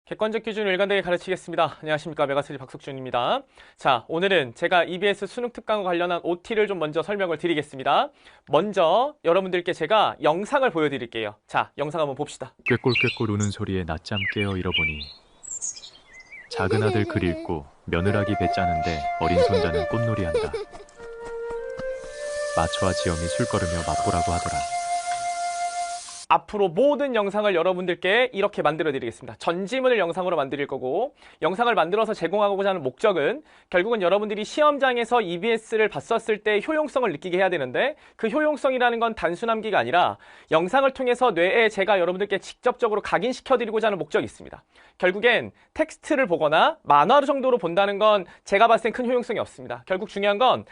객관적 기준을 일관되게 가르치겠습니다. 안녕하십니까. 메가스터디 박석준입니다. 자, 오늘은 제가 EBS 수능 특강과 관련한 OT를 좀 먼저 설명을 드리겠습니다. 먼저 여러분들께 제가 영상을 보여드릴게요. 자, 영상 한번 봅시다. 꾀꼴꾀꼴 우는 소리에 낮잠 깨어 잃어보니 작은 아들 글 읽고 며느라기 배 짜는데 어린 손자는 꽃놀이한다. 마초와 지엄이 술 거르며 맛보라고 하더라. 앞으로 모든 영상을 여러분들께 이렇게 만들어 드리겠습니다. 전지문을 영상으로 만들 거고, 영상을 만들어서 제공하고자 하는 목적은 결국은 여러분들이 시험장에서 EBS를 봤었을 때 효용성을 느끼게 해야 되는데, 그 효용성이라는 건 단순함기가 아니라 영상을 통해서 뇌에 제가 여러분들께 직접적으로 각인시켜 드리고자 하는 목적이 있습니다. 결국엔 텍스트를 보거나 만화 정도로 본다는 건 제가 봤을 땐 큰 효용성이 없습니다. 결국 중요한 건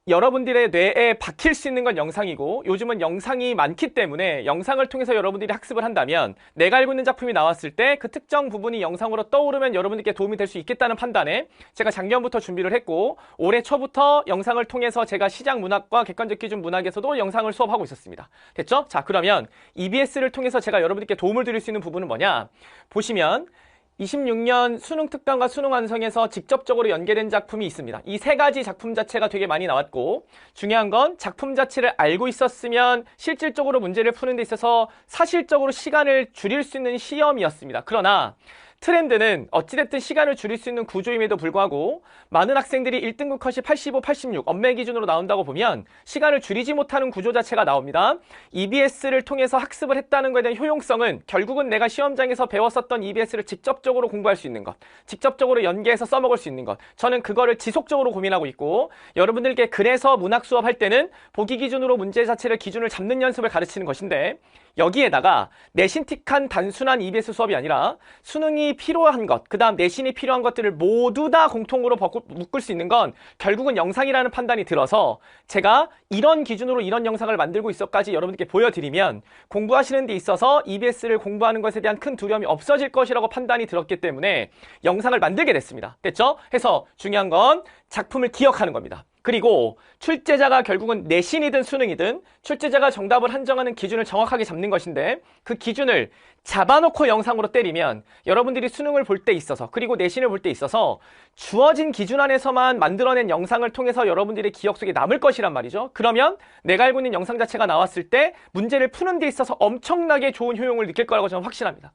여러분들의 뇌에 박힐 수 있는 건 영상이고, 요즘은 영상이 많기 때문에 영상을 통해서 여러분들이 학습을 한다면 내가 알고 있는 작품이 나왔을 때 그 특정 부분이 영상으로 떠오르면 여러분들께 도움이 될 수 있겠다는 판단에 제가 작년부터 준비를 했고, 올해 초부터 영상을 통해서 제가 시장 문학과 객관적 기준 문학에서도 영상을 수업하고 있었습니다. 됐죠? 자, 그러면 EBS를 통해서 제가 여러분들께 도움을 드릴 수 있는 부분은 뭐냐? 보시면 26년 수능 특강과 수능 완성에서 직접적으로 연계된 작품이 있습니다. 이 세 가지 작품 자체가 되게 많이 나왔고, 중요한 건 작품 자체를 알고 있었으면 실질적으로 문제를 푸는 데 있어서 사실적으로 시간을 줄일 수 있는 시험이었습니다. 그러나 트렌드는 어찌됐든 시간을 줄일 수 있는 구조임에도 불구하고 많은 학생들이 1등급 컷이 85, 86 엄매 기준으로 나온다고 보면 시간을 줄이지 못하는 구조 자체가 나옵니다. EBS를 통해서 학습을 했다는 것에 대한 효용성은 결국은 내가 시험장에서 배웠었던 EBS를 직접적으로 공부할 수 있는 것, 직접적으로 연계해서 써먹을 수 있는 것, 저는 그거를 지속적으로 고민하고 있고, 여러분들께 그래서 문학 수업할 때는 보기 기준으로 문제 자체를 기준을 잡는 연습을 가르치는 것인데, 여기에다가 내신틱한 단순한 EBS 수업이 아니라 수능이 필요한 것, 그 다음 내신이 필요한 것들을 모두 다 공통으로 묶을 수 있는 건 결국은 영상이라는 판단이 들어서 제가 이런 기준으로 이런 영상을 만들고 있어까지 여러분들께 보여드리면 공부하시는 데 있어서 EBS를 공부하는 것에 대한 큰 두려움이 없어질 것이라고 판단이 들었기 때문에 영상을 만들게 됐습니다. 됐죠? 해서 중요한 건 작품을 기억하는 겁니다. 그리고 출제자가 결국은 내신이든 수능이든 출제자가 정답을 한정하는 기준을 정확하게 잡는 것인데, 그 기준을 잡아놓고 영상으로 때리면 여러분들이 수능을 볼 때 있어서, 그리고 내신을 볼 때 있어서 주어진 기준 안에서만 만들어낸 영상을 통해서 여러분들의 기억 속에 남을 것이란 말이죠. 그러면 내가 알고 있는 영상 자체가 나왔을 때 문제를 푸는 데 있어서 엄청나게 좋은 효용을 느낄 거라고 저는 확신합니다.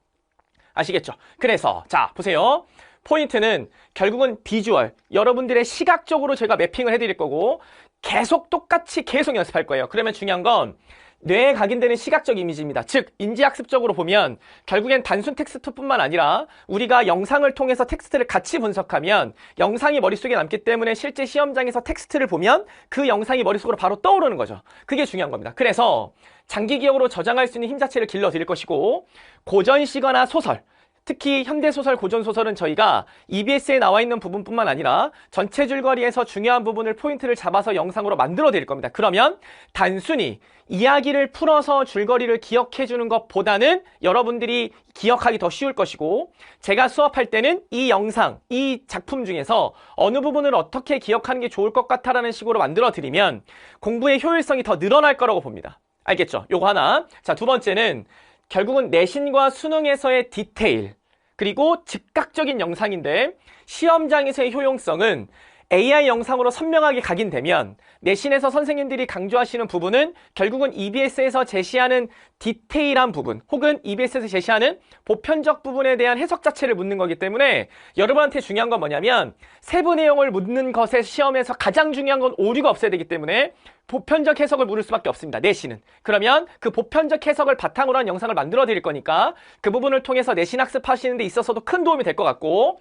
아시겠죠? 그래서 자, 보세요. 포인트는 결국은 비주얼, 여러분들의 시각적으로 제가 매핑을 해드릴 거고, 계속 똑같이 계속 연습할 거예요. 그러면 중요한 건 뇌에 각인되는 시각적 이미지입니다. 즉, 인지학습적으로 보면 결국엔 단순 텍스트뿐만 아니라 우리가 영상을 통해서 텍스트를 같이 분석하면 영상이 머릿속에 남기 때문에 실제 시험장에서 텍스트를 보면 그 영상이 머릿속으로 바로 떠오르는 거죠. 그게 중요한 겁니다. 그래서 장기 기억으로 저장할 수 있는 힘 자체를 길러드릴 것이고, 고전시거나 소설, 특히 현대소설, 고전소설은 저희가 EBS에 나와 있는 부분뿐만 아니라 전체 줄거리에서 중요한 부분을 포인트를 잡아서 영상으로 만들어 드릴 겁니다. 그러면 단순히 이야기를 풀어서 줄거리를 기억해 주는 것보다는 여러분들이 기억하기 더 쉬울 것이고, 제가 수업할 때는 이 영상, 이 작품 중에서 어느 부분을 어떻게 기억하는 게 좋을 것 같아라는 식으로 만들어 드리면 공부의 효율성이 더 늘어날 거라고 봅니다. 알겠죠? 요거 하나. 자, 두 번째는 결국은 내신과 수능에서의 디테일, 그리고 즉각적인 영상인데, 시험장에서의 효용성은 AI 영상으로 선명하게 각인되면 내신에서 선생님들이 강조하시는 부분은 결국은 EBS에서 제시하는 디테일한 부분, 혹은 EBS에서 제시하는 보편적 부분에 대한 해석 자체를 묻는 거기 때문에 여러분한테 중요한 건 뭐냐면, 세부 내용을 묻는 것에 시험에서 가장 중요한 건 오류가 없어야 되기 때문에 보편적 해석을 물을 수밖에 없습니다. 내신은. 그러면 그 보편적 해석을 바탕으로 한 영상을 만들어 드릴 거니까 그 부분을 통해서 내신 학습하시는 데 있어서도 큰 도움이 될 것 같고,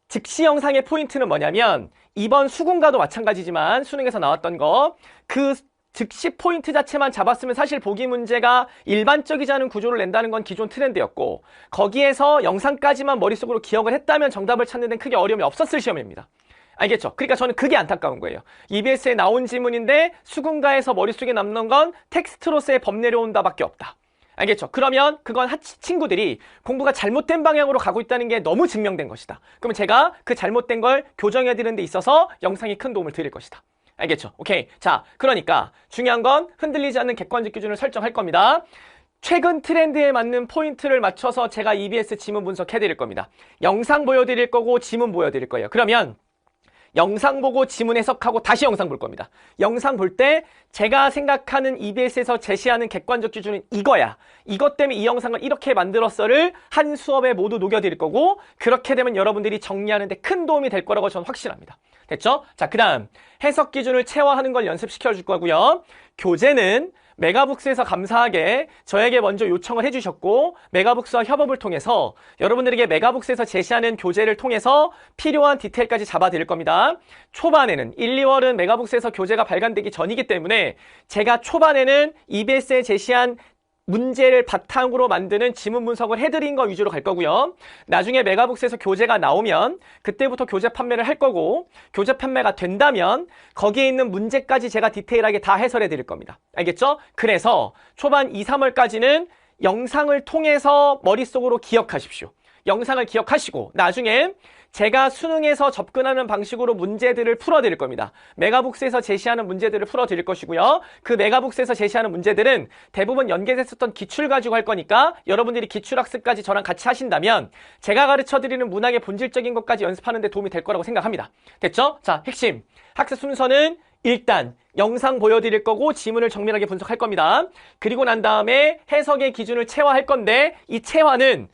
즉시 영상의 포인트는 뭐냐면 이번 수군과도 마찬가지지만 수능에서 나왔던 거, 그 즉시 포인트 자체만 잡았으면 사실 보기 문제가 일반적이지 않은 구조를 낸다는 건 기존 트렌드였고, 거기에서 영상까지만 머릿속으로 기억을 했다면 정답을 찾는 데는 크게 어려움이 없었을 시험입니다. 알겠죠? 그러니까 저는 그게 안타까운 거예요. EBS에 나온 지문인데 수군가에서 머릿속에 남는 건 텍스트로서의 범 내려온다 밖에 없다. 알겠죠? 그러면 그건 친구들이 공부가 잘못된 방향으로 가고 있다는 게 너무 증명된 것이다. 그러면 제가 그 잘못된 걸 교정해 드리는 데 있어서 영상이 큰 도움을 드릴 것이다. 알겠죠? 오케이. 자, 그러니까 중요한 건 흔들리지 않는 객관적 기준을 설정할 겁니다. 최근 트렌드에 맞는 포인트를 맞춰서 제가 EBS 지문 분석해 드릴 겁니다. 영상 보여드릴 거고 지문 보여드릴 거예요. 그러면 영상 보고 지문 해석하고 다시 영상 볼 겁니다. 영상 볼 때 제가 생각하는 EBS에서 제시하는 객관적 기준은 이거야. 이것 때문에 이 영상을 이렇게 만들었어를 한 수업에 모두 녹여드릴 거고, 그렇게 되면 여러분들이 정리하는 데 큰 도움이 될 거라고 저는 확신합니다. 됐죠? 자, 그 다음 해석 기준을 채워하는 걸 연습시켜 줄 거고요. 교재는 메가북스에서 감사하게 저에게 먼저 요청을 해주셨고, 메가북스와 협업을 통해서 여러분들에게 메가북스에서 제시하는 교재를 통해서 필요한 디테일까지 잡아드릴 겁니다. 초반에는 1, 2월은 메가북스에서 교재가 발간되기 전이기 때문에 제가 초반에는 EBS에 제시한 문제를 바탕으로 만드는 지문 분석을 해드린 거 위주로 갈 거고요. 나중에 메가북스에서 교재가 나오면 그때부터 교재 판매를 할 거고, 교재 판매가 된다면 거기에 있는 문제까지 제가 디테일하게 다 해설해 드릴 겁니다. 알겠죠? 그래서 초반 2, 3월까지는 영상을 통해서 머릿속으로 기억하십시오. 영상을 기억하시고 나중에 제가 수능에서 접근하는 방식으로 문제들을 풀어드릴 겁니다. 메가북스에서 제시하는 문제들을 풀어드릴 것이고요. 그 메가북스에서 제시하는 문제들은 대부분 연계됐었던 기출 가지고 할 거니까 여러분들이 기출학습까지 저랑 같이 하신다면 제가 가르쳐드리는 문학의 본질적인 것까지 연습하는 데 도움이 될 거라고 생각합니다. 됐죠? 자, 핵심 학습 순서는 일단 영상 보여드릴 거고 지문을 정밀하게 분석할 겁니다. 그리고 난 다음에 해석의 기준을 채화할 건데, 이 채화는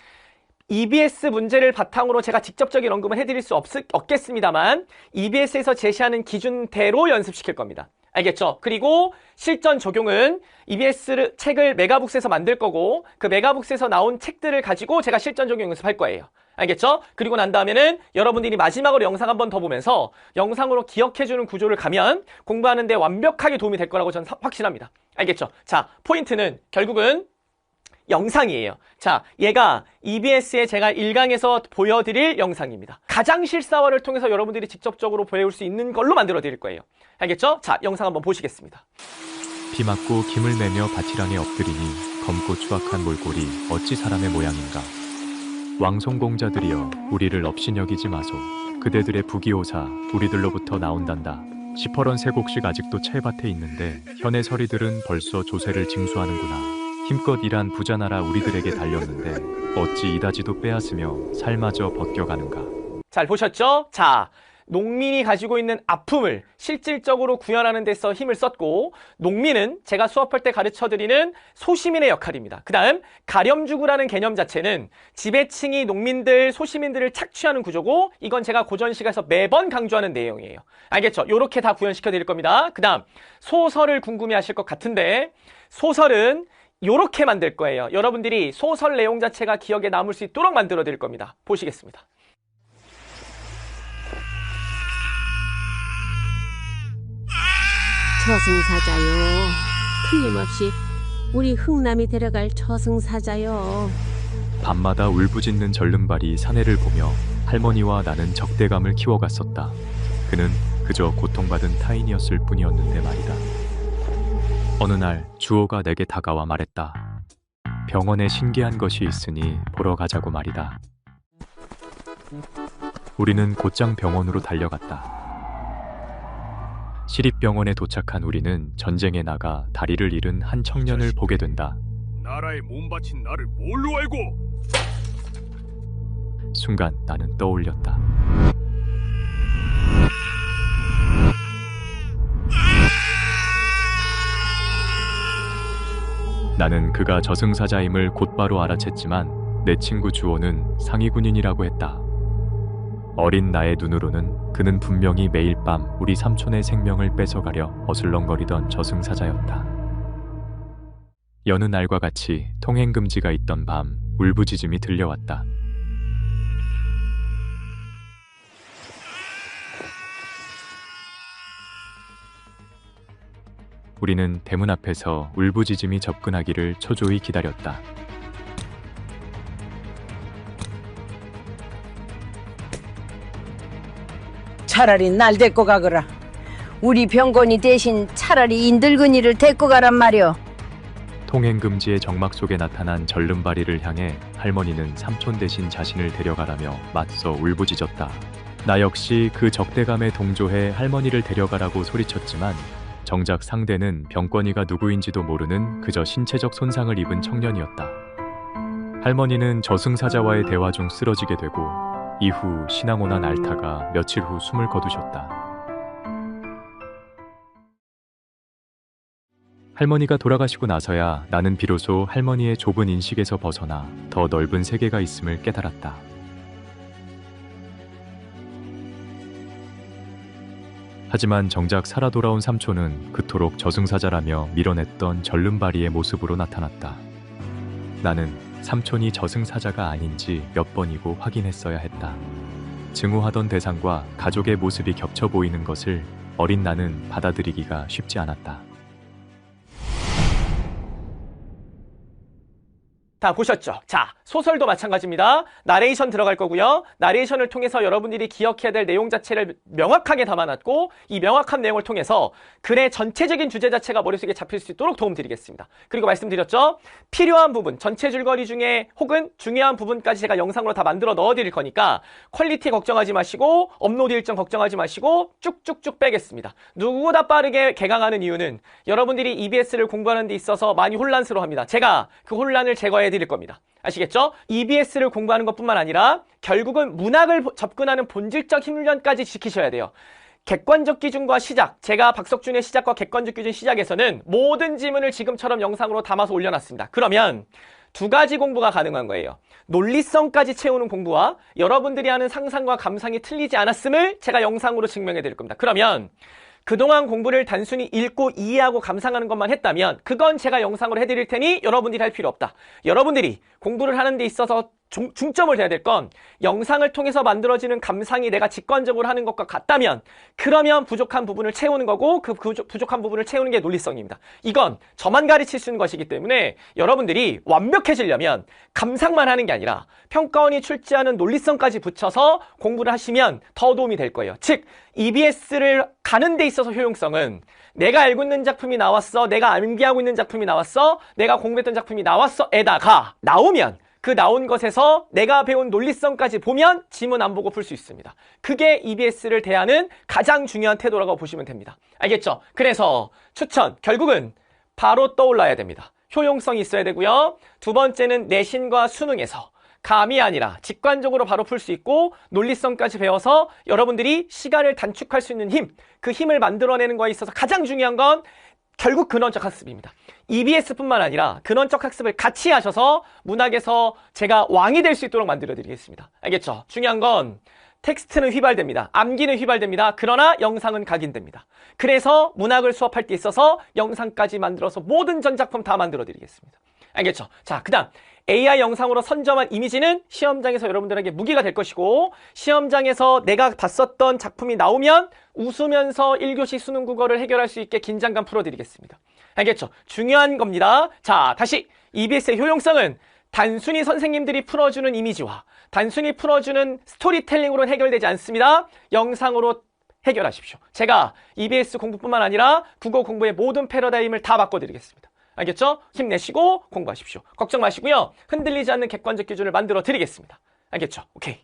EBS 문제를 바탕으로 제가 직접적인 언급을 해드릴 수 없겠습니다만 EBS에서 제시하는 기준대로 연습시킬 겁니다. 알겠죠? 그리고 실전 적용은 EBS 책을 메가북스에서 만들 거고, 그 메가북스에서 나온 책들을 가지고 제가 실전 적용 연습할 거예요. 알겠죠? 그리고 난 다음에는 여러분들이 마지막으로 영상 한 번 더 보면서 영상으로 기억해주는 구조를 가면 공부하는 데 완벽하게 도움이 될 거라고 저는 확신합니다. 알겠죠? 자, 포인트는 결국은 영상이에요. 자, 얘가 EBS에 제가 1강에서 보여드릴 영상입니다. 가장 실사화를 통해서 여러분들이 직접적으로 배울 수 있는 걸로 만들어 드릴 거예요. 알겠죠? 자, 영상 한번 보시겠습니다. 비 맞고 김을 매며 밭이랑에 엎드리니 검고 추악한 몰골이 어찌 사람의 모양인가. 왕송공자들이여 우리를 업신여기지 마소. 그대들의 부기호사 우리들로부터 나온단다. 시퍼런 세 곡식 아직도 채밭에 있는데 현의 서리들은 벌써 조세를 징수하는구나. 힘껏 일한 부자나라 우리들에게 달렸는데 어찌 이다지도 빼앗으며 삶마저 벗겨가는가. 잘 보셨죠? 자, 농민이 가지고 있는 아픔을 실질적으로 구현하는 데서 힘을 썼고, 농민은 제가 수업할 때 가르쳐드리는 소시민의 역할입니다. 그 다음 가렴주구라는 개념 자체는 지배층이 농민들, 소시민들을 착취하는 구조고, 이건 제가 고전시가에서 매번 강조하는 내용이에요. 알겠죠? 요렇게 다 구현시켜 드릴 겁니다. 그 다음 소설을 궁금해하실 것 같은데, 소설은 요렇게 만들 거예요. 여러분들이 소설 내용 자체가 기억에 남을 수 있도록 만들어 드릴 겁니다. 보시겠습니다. 저승사자요. 틀림없이 우리 흥남이 데려갈 저승사자요. 밤마다 울부짖는 절름발이 사내를 보며 할머니와 나는 적대감을 키워갔었다. 그는 그저 고통받은 타인이었을 뿐이었는데 말이다. 어느 날 주호가 내게 다가와 말했다. 병원에 신기한 것이 있으니 보러 가자고 말이다. 우리는 곧장 병원으로 달려갔다. 시립병원에 도착한 우리는 전쟁에 나가 다리를 잃은 한 청년을 보게 된다. 나라에 몸바친 나를 뭘로 알고? 순간 나는 떠올렸다. 나는 그가 저승사자임을 곧바로 알아챘지만 내 친구 주호는 상위군인이라고 했다. 어린 나의 눈으로는 그는 분명히 매일 밤 우리 삼촌의 생명을 뺏어가려 어슬렁거리던 저승사자였다. 여느 날과 같이 통행금지가 있던 밤 울부짖음이 들려왔다. 우리는 대문 앞에서 울부짖음이 접근하기를 초조히 기다렸다. 차라리 날 데리고 가거라. 우리 병건이 대신 차라리 인들근이를 데리고 가란 말이오. 통행금지의 정막 속에 나타난 절름발이를 향해 할머니는 삼촌 대신 자신을 데려가라며 맞서 울부짖었다. 나 역시 그 적대감에 동조해 할머니를 데려가라고 소리쳤지만 정작 상대는 병권이가 누구인지도 모르는 그저 신체적 손상을 입은 청년이었다. 할머니는 저승사자와의 대화 중 쓰러지게 되고 이후 신앙원한 알타가 며칠 후 숨을 거두셨다. 할머니가 돌아가시고 나서야 나는 비로소 할머니의 좁은 인식에서 벗어나 더 넓은 세계가 있음을 깨달았다. 하지만 정작 살아 돌아온 삼촌은 그토록 저승사자라며 밀어냈던 절름발이의 모습으로 나타났다. 나는 삼촌이 저승사자가 아닌지 몇 번이고 확인했어야 했다. 증오하던 대상과 가족의 모습이 겹쳐 보이는 것을 어린 나는 받아들이기가 쉽지 않았다. 다 보셨죠? 자, 소설도 마찬가지입니다. 나레이션 들어갈 거고요. 나레이션을 통해서 여러분들이 기억해야 될 내용 자체를 명확하게 담아놨고 이 명확한 내용을 통해서 글의 전체적인 주제 자체가 머릿속에 잡힐 수 있도록 도움드리겠습니다. 그리고 말씀드렸죠? 필요한 부분, 전체 줄거리 중에 혹은 중요한 부분까지 제가 영상으로 다 만들어 넣어드릴 거니까 퀄리티 걱정하지 마시고 업로드 일정 걱정하지 마시고 쭉쭉쭉 빼겠습니다. 누구보다 빠르게 개강하는 이유는 여러분들이 EBS를 공부하는 데 있어서 많이 혼란스러워합니다. 제가 그 혼란을 제거해 드릴 겁니다. 아시겠죠? EBS를 공부하는 것뿐만 아니라 결국은 문학을 접근하는 본질적 훈련까지 지키셔야 돼요. 객관적 기준과 시작, 제가 박석준의 시작과 객관적 기준 시작에서는 모든 지문을 지금처럼 영상으로 담아서 올려놨습니다. 그러면 두 가지 공부가 가능한 거예요. 논리성까지 채우는 공부와 여러분들이 하는 상상과 감상이 틀리지 않았음을 제가 영상으로 증명해 드릴 겁니다. 그러면 그동안 공부를 단순히 읽고 이해하고 감상하는 것만 했다면 그건 제가 영상으로 해드릴 테니 여러분들이 할 필요 없다. 여러분들이 공부를 하는 데 있어서 중점을 해야 될 건 영상을 통해서 만들어지는 감상이 내가 직관적으로 하는 것과 같다면 그러면 부족한 부분을 채우는 거고 그 부족한 부분을 채우는 게 논리성입니다. 이건 저만 가르칠 수 있는 것이기 때문에 여러분들이 완벽해지려면 감상만 하는 게 아니라 평가원이 출제하는 논리성까지 붙여서 공부를 하시면 더 도움이 될 거예요. 즉 EBS를 가는 데 있어서 효용성은 내가 알고 있는 작품이 나왔어, 내가 암기하고 있는 작품이 나왔어, 내가 공부했던 작품이 나왔어 에다가 나오면 그 나온 것에서 내가 배운 논리성까지 보면 지문 안 보고 풀 수 있습니다. 그게 EBS를 대하는 가장 중요한 태도라고 보시면 됩니다. 알겠죠? 그래서 추천, 결국은 바로 떠올라야 됩니다. 효용성이 있어야 되고요. 두 번째는 내신과 수능에서 감이 아니라 직관적으로 바로 풀 수 있고 논리성까지 배워서 여러분들이 시간을 단축할 수 있는 힘, 그 힘을 만들어내는 거에 있어서 가장 중요한 건 결국 근원적 학습입니다. EBS뿐만 아니라 근원적 학습을 같이 하셔서 문학에서 제가 왕이 될 수 있도록 만들어 드리겠습니다. 알겠죠? 중요한 건 텍스트는 휘발됩니다. 암기는 휘발됩니다. 그러나 영상은 각인됩니다. 그래서 문학을 수업할 때 있어서 영상까지 만들어서 모든 전작품 다 만들어 드리겠습니다. 알겠죠? 자, 그 다음 AI 영상으로 선점한 이미지는 시험장에서 여러분들에게 무기가 될 것이고 시험장에서 내가 봤었던 작품이 나오면 웃으면서 1교시 수능 국어를 해결할 수 있게 긴장감 풀어드리겠습니다. 알겠죠? 중요한 겁니다. 자, 다시 EBS의 효용성은 단순히 선생님들이 풀어주는 이미지와 단순히 풀어주는 스토리텔링으로 해결되지 않습니다. 영상으로 해결하십시오. 제가 EBS 공부뿐만 아니라 국어 공부의 모든 패러다임을 다 바꿔드리겠습니다. 알겠죠? 힘내시고 공부하십시오. 걱정 마시고요. 흔들리지 않는 객관적 기준을 만들어 드리겠습니다. 알겠죠? 오케이.